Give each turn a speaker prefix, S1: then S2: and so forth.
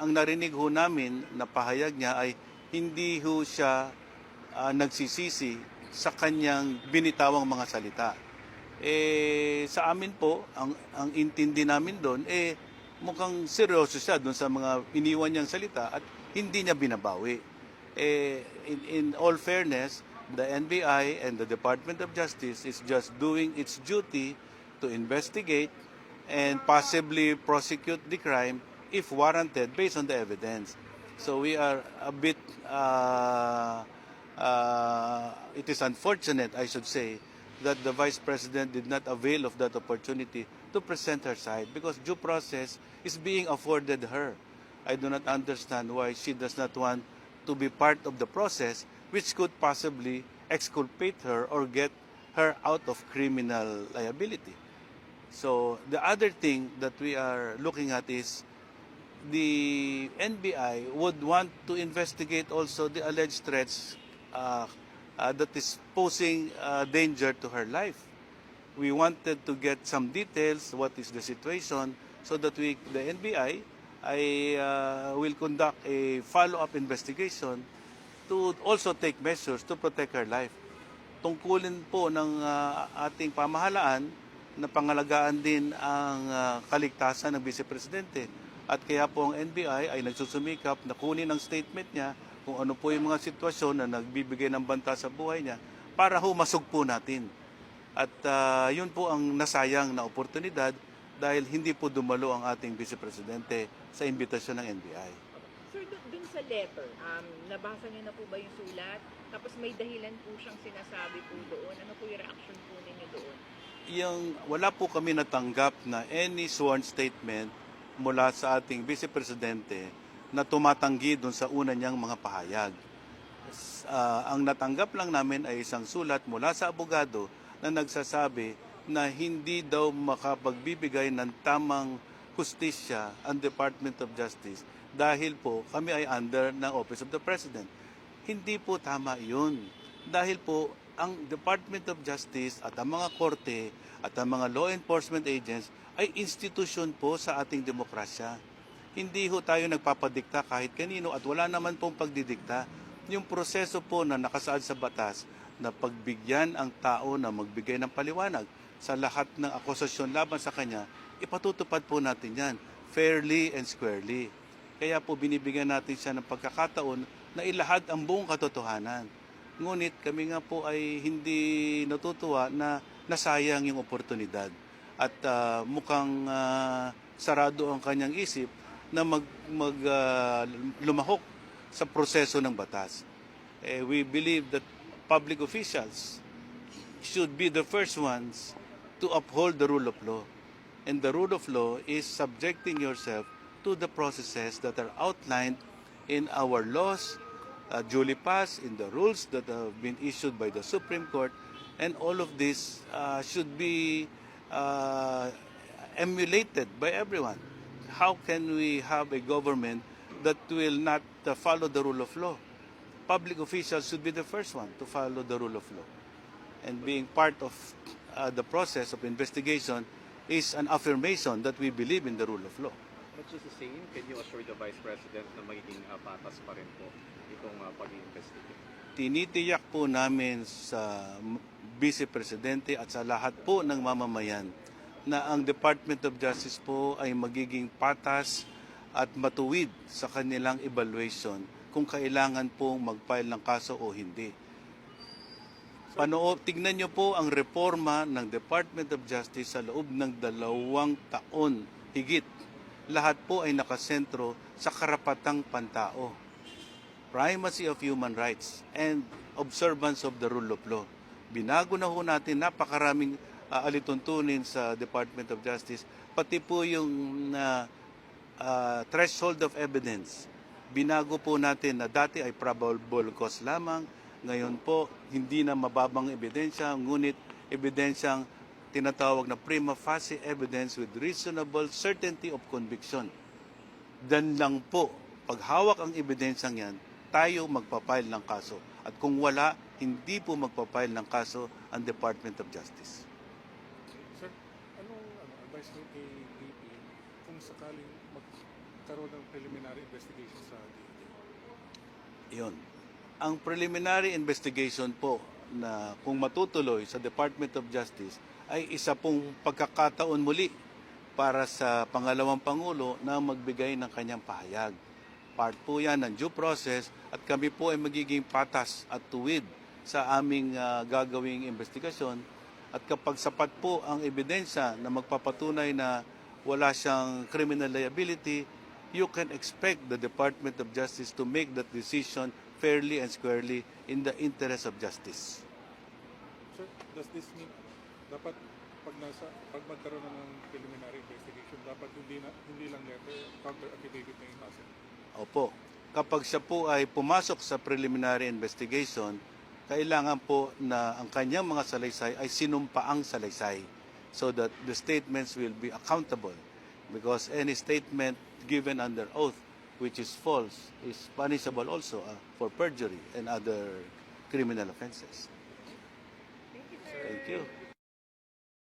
S1: ang narinig ho namin na pahayag niya ay hindi ho siya nagsisisi sa kanyang binitawang mga salita. Sa amin po, ang intindi namin doon, mukhang seryoso siya doon sa mga iniwan niyang salita at hindi niya binabawi. In all fairness, the NBI and the Department of Justice is just doing its duty to investigate and possibly prosecute the crime if warranted based on the evidence. So we are a bit, it is unfortunate, I should say, that the Vice President did not avail of that opportunity to present her side because due process is being afforded her. I do not understand why she does not want to be part of the process which could possibly exculpate her or get her out of criminal liability. So the other thing that we are looking at is the NBI would want to investigate also the alleged threats that is posing danger to her life. We wanted to get some details, what is the situation, so that the NBI will conduct a follow-up investigation to also take measures to protect her life. Tungkulin po ng ating pamahalaan na pangalagaan din ang kaligtasan ng Vice Presidente. At kaya po ang NBI ay nagsusumikap na kunin ang statement niya kung ano po yung mga sitwasyon na nagbibigay ng banta sa buhay niya para humasog po natin. At yun po ang nasayang na oportunidad dahil hindi po dumalo ang ating Vice Presidente sa imbitasyon ng NBI.
S2: Sir, dun sa letter, nabasa niyo na po ba yung sulat? Tapos may dahilan po siyang sinasabi po doon. Ano po yung reaction po ninyo doon?
S1: Wala po kami natanggap na any sworn statement mula sa ating Vice Presidente na tumatanggi doon sa una niyang mga pahayag. Ang natanggap lang namin ay isang sulat mula sa abogado na nagsasabi na hindi daw makapagbibigay ng tamang hustisya ang Department of Justice dahil po kami ay under ng Office of the President. Hindi po tama yun. Dahil po ang Department of Justice at ang mga korte at ang mga law enforcement agents ay institusyon po sa ating demokrasya. Hindi ho tayo nagpapadikta kahit kanino at wala naman pong pagdidikta. Yung proseso po na nakasaad sa batas na pagbigyan ang tao na magbigay ng paliwanag sa lahat ng akusasyon laban sa kanya, ipatutupad po natin yan fairly and squarely. Kaya po binibigyan natin siya ng pagkakataon na ilahad ang buong katotohanan. Ngunit kami nga po ay hindi natutuwa na nasayang yung oportunidad. At mukhang sarado ang kanyang isip na lumahok sa proseso ng batas. We believe that public officials should be the first ones to uphold the rule of law. And the rule of law is subjecting yourself to the processes that are outlined in our laws, duly passed, in the rules that have been issued by the Supreme Court, and all of this should be emulated by everyone. How can we have a government that will not follow the rule of law? Public officials should be the first one to follow the rule of law. And being part of the process of investigation is an affirmation that we believe in the rule of law.
S3: But just the same, can you assure the Vice President na magiging patas pa rin po itong pag-investigate?
S1: Tinitiyak po namin sa Vice Presidente at sa lahat po ng mamamayan na ang Department of Justice po ay magiging patas at matuwid sa kanilang evaluation kung kailangan pong mag-file ng kaso o hindi. Tignan niyo po ang reforma ng Department of Justice sa loob ng 2 taon higit. Lahat po ay nakasentro sa karapatang pantao, primacy of human rights, and observance of the rule of law. Binago na ho natin napakaraming alituntunin sa Department of Justice, pati po yung threshold of evidence. Binago po natin na dati ay probable cause lamang, ngayon po hindi na mababang ebidensya, ngunit ebidensyang tinatawag na prima facie evidence with reasonable certainty of conviction. Dan lang po, pag hawak ang ebidensyang yan, tayo magpapile ng kaso. At kung wala, hindi po magpapile ng kaso ang Department of Justice.
S4: Sir, anong advice niyo kay BP kung sakaling magkaroon ng preliminary investigation sa DOJ?
S1: Yun. Ang preliminary investigation po na kung matutuloy sa Department of Justice ay isa pong pagkakataon muli para sa pangalawang Pangulo na magbigay ng kanyang pahayag. Part po yan ng due process at kami po ay magiging patas at tuwid sa aming gagawing investigasyon. At kapag sapat po ang ebidensya na magpapatunay na wala siyang criminal liability, you can expect the Department of Justice to make that decision fairly and squarely in the interest of justice.
S4: Sir, does this mean dapat pag magkaroon na ng preliminary investigation, dapat hindi lang letter, counter affidavit na ipasa?
S1: Opo. Kapag siya po ay pumasok sa preliminary investigation, kailangan po na ang kanyang mga salaysay ay sinumpaang salaysay so that the statements will be accountable because any statement given under oath which is false is punishable also for perjury and other criminal offenses.
S2: Thank you, sir.
S1: Thank you.